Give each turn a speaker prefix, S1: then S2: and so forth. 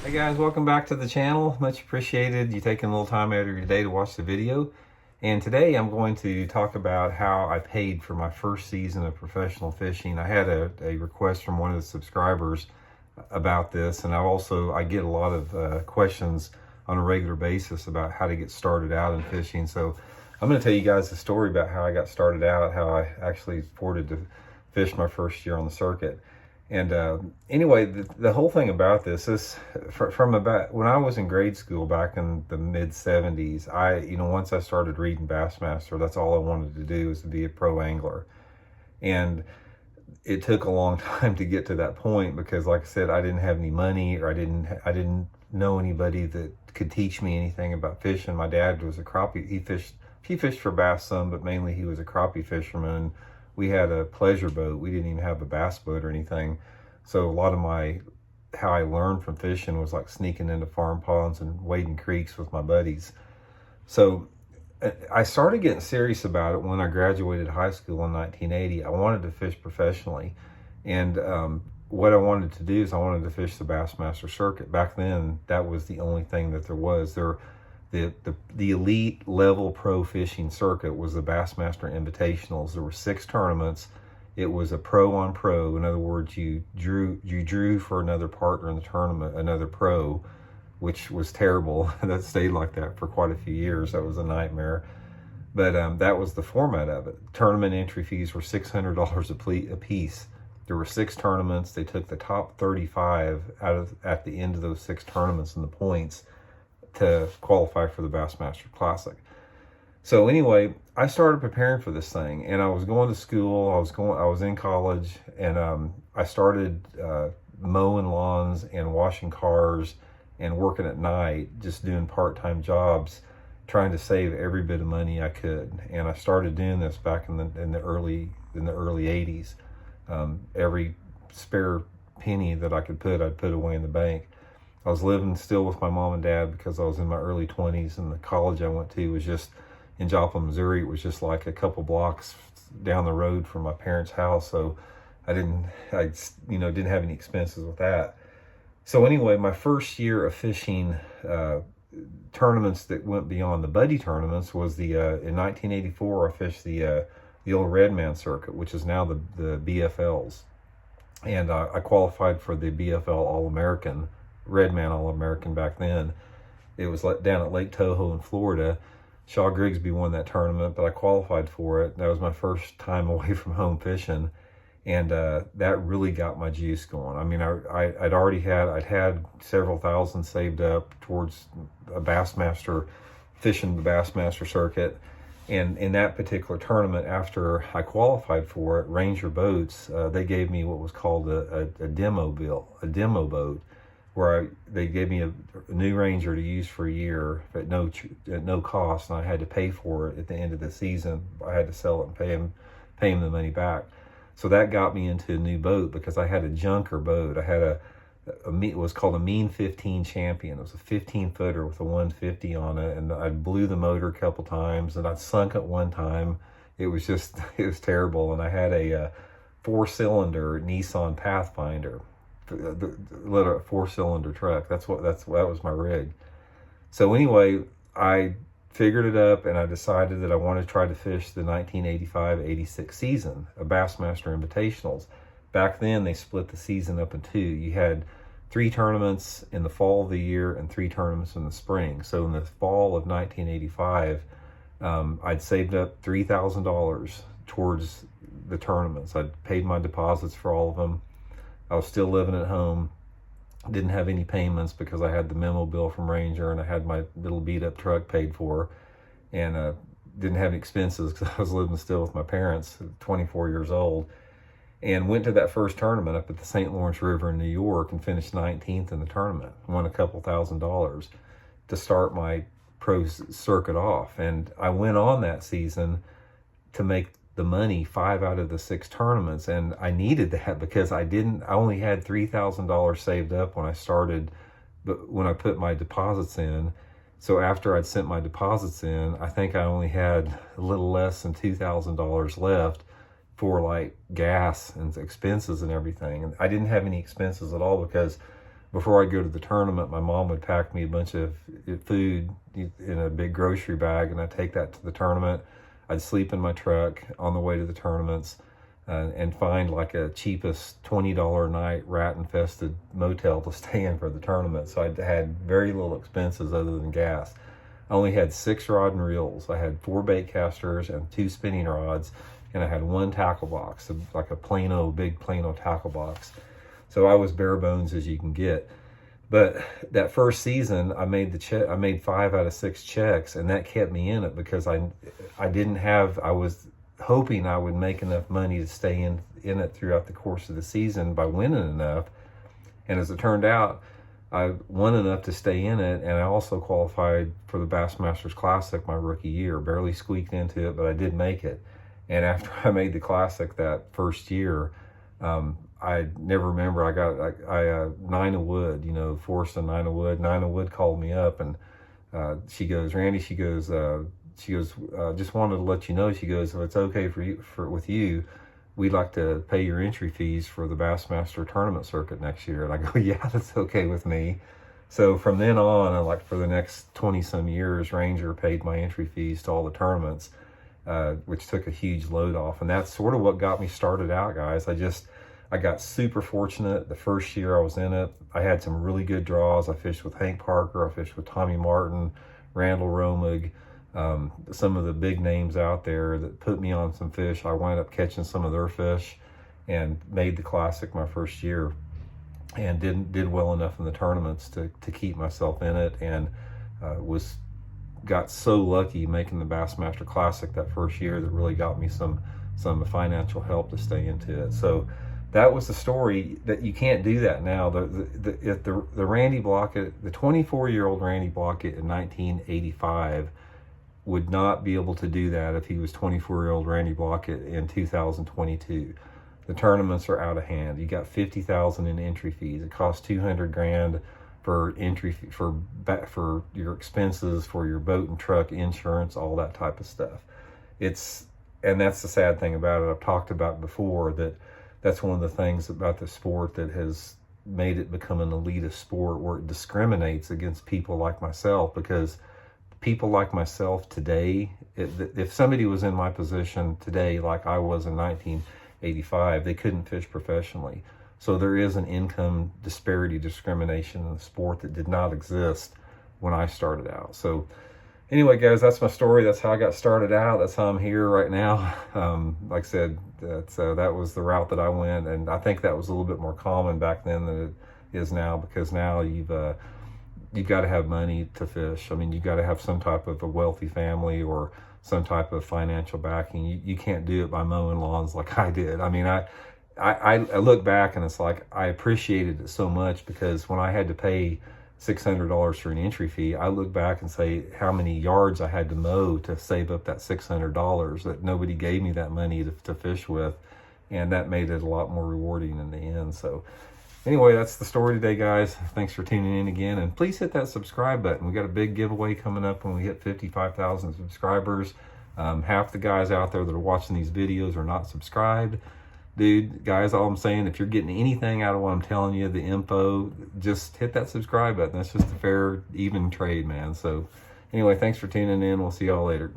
S1: Hey guys, welcome back to the channel. Much appreciated you taking a little time out of your day to watch the video. And today I'm going to talk about how I paid for my first season of professional fishing. I had a request from one of the subscribers about this, and I get a lot of questions on a regular basis about how to get started out in fishing. So I'm going to tell you guys a story about how I got started out, how I actually afforded to fish my first year on the circuit. And anyway, the whole thing about this is from about when I was in grade school back in the mid 70s, once I started reading Bassmaster, that's all I wanted to do was to be a pro angler. And it took a long time to get to that point because, like I said, I didn't have any money, or I didn't know anybody that could teach me anything about fishing. My dad was a crappie. He fished for bass some, but mainly he was a crappie fisherman. We had a pleasure boat. We didn't even have a bass boat or anything. So a lot of how I learned from fishing was like sneaking into farm ponds and wading creeks with my buddies. So I started getting serious about it when I graduated high school in 1980. I wanted to fish professionally. And what I wanted to do is I wanted to fish the Bassmaster Circuit. Back then, that was the only thing that there was. The elite level pro fishing circuit was the Bassmaster Invitationals. There were 6 tournaments. It was a pro on pro. In other words, you drew for another partner in the tournament, another pro, which was terrible. That stayed like that for quite a few years. That was a nightmare. But that was the format of it. Tournament entry fees were $600 a piece. There were 6 tournaments. They took the top 35 at the end of those 6 tournaments in the points to qualify for the Bassmaster Classic. So anyway, I started preparing for this thing, and I was going to school. I was in college, and I started mowing lawns and washing cars and working at night, just doing part-time jobs, trying to save every bit of money I could. And I started doing this back in the early 80s. Every spare penny that I could I'd put away in the bank. I was living still with my mom and dad because I was in my early 20s, and the college I went to was just in Joplin, Missouri. It was just like a couple blocks down the road from my parents' house, so I didn't have any expenses with that. So anyway, my first year of fishing tournaments that went beyond the buddy tournaments was in 1984. I fished the old Redman Circuit, which is now the BFLs, and I qualified for the BFL All-American. Redman All-American back then. It was down at Lake Toho in Florida. Shaw Grigsby won that tournament, but I qualified for it. That was my first time away from home fishing, and that really got my juice going. I mean, I'd had several thousand saved up towards a Bassmaster, fishing the Bassmaster Circuit. And in that particular tournament, after I qualified for it, Ranger Boats, they gave me what was called a demo boat, where they gave me a new Ranger to use for a year at no cost, and I had to pay for it at the end of the season. I had to sell it and pay him the money back. So that got me into a new boat because I had a junker boat. I had it was called a Mean 15 Champion. It was a 15-footer with a 150 on it, and I blew the motor a couple times, and I sunk it one time. It was terrible. And I had a 4-cylinder Nissan Pathfinder. A 4-cylinder truck. That was my rig. So anyway, I figured it up, and I decided that I wanted to try to fish the 1985-86 season of Bassmaster Invitationals. Back then, they split the season up in 2. You had 3 tournaments in the fall of the year and 3 tournaments in the spring. So in the fall of 1985, I'd saved up $3,000 towards the tournaments. I'd paid my deposits for all of them. I was still living at home, didn't have any payments because I had the memo bill from Ranger, and I had my little beat-up truck paid for, and didn't have any expenses because I was living still with my parents, 24 years old, and went to that first tournament up at the St. Lawrence River in New York and finished 19th in the tournament, won a couple $1,000s to start my pro circuit off. And I went on that season to make the money 5 out of the 6 tournaments, and I needed that because I only had $3,000 saved up when I started, but when I put my deposits in. So after I'd sent my deposits in, I think I only had a little less than $2,000 left for like gas and expenses and everything. And I didn't have any expenses at all because before I'd go to the tournament, my mom would pack me a bunch of food in a big grocery bag, and I'd take that to the tournament. I'd sleep in my truck on the way to the tournaments, and find like a cheapest $20 a night rat-infested motel to stay in for the tournament. So I had very little expenses other than gas. I only had 6 rod and reels. I had 4 bait casters and 2 spinning rods, and I had 1 tackle box, like a big Plano tackle box. So I was bare bones as you can get. But that first season, I made 5 out of 6 checks, and that kept me in it because I was hoping I would make enough money to stay in it throughout the course of the season by winning enough. And as it turned out, I won enough to stay in it, and I also qualified for the Bassmasters Classic my rookie year. Barely squeaked into it, but I did make it. And after I made the Classic that first year, I never remember, I got 9 of Wood, Forrest and 9 of Wood. 9 of Wood called me up, and she goes, Randy, she goes, just wanted to let you know, she goes, if it's okay with you, we'd like to pay your entry fees for the Bassmaster Tournament Circuit next year. And I go, yeah, that's okay with me. So from then on, and like for the next 20 some years, Ranger paid my entry fees to all the tournaments, which took a huge load off. And that's sort of what got me started out, guys. I got super fortunate. The first year I was in it, I had some really good draws. I fished with Hank Parker, I fished with Tommy Martin, Randall Romig, some of the big names out there that put me on some fish. I wound up catching some of their fish and made the Classic my first year, and did well enough in the tournaments to keep myself in it, and got so lucky making the Bassmaster Classic that first year that really got me some financial help to stay into it. So that was the story. That you can't do that now. The Randy Blockett, the 24-year-old Randy Blockett in 1985 would not be able to do that if he was 24-year-old Randy Blockett in 2022. The tournaments are out of hand. You got $50,000 in entry fees. It costs $200,000 for entry for your expenses, for your boat and truck insurance, all that type of stuff. And that's the sad thing about it. I've talked about before that's one of the things about the sport that has made it become an elitist sport, where it discriminates against people like myself, because people like myself today, if somebody was in my position today like I was in 1985, they couldn't fish professionally. So there is an income disparity discrimination in the sport that did not exist when I started out. So anyway, guys, that's my story. That's how I got started out. That's how I'm here right now. Like I said, that was the route that I went, and I think that was a little bit more common back then than it is now, because now you've got to have money to fish. I mean, you've got to have some type of a wealthy family or some type of financial backing. You can't do it by mowing lawns like I did. I mean, I look back and it's like I appreciated it so much, because when I had to pay $600 for an entry fee, I look back and say how many yards I had to mow to save up that $600, that nobody gave me that money to fish with, and that made it a lot more rewarding in the end. So anyway, that's the story today, guys. Thanks for tuning in again, and please hit that subscribe button. We got a big giveaway coming up when we hit 55,000 subscribers. Half the guys out there that are watching these videos are not subscribed. Dude, guys, all I'm saying, if you're getting anything out of what I'm telling you, the info, just hit that subscribe button. That's just a fair, even trade, man. So anyway, thanks for tuning in. We'll see y'all later.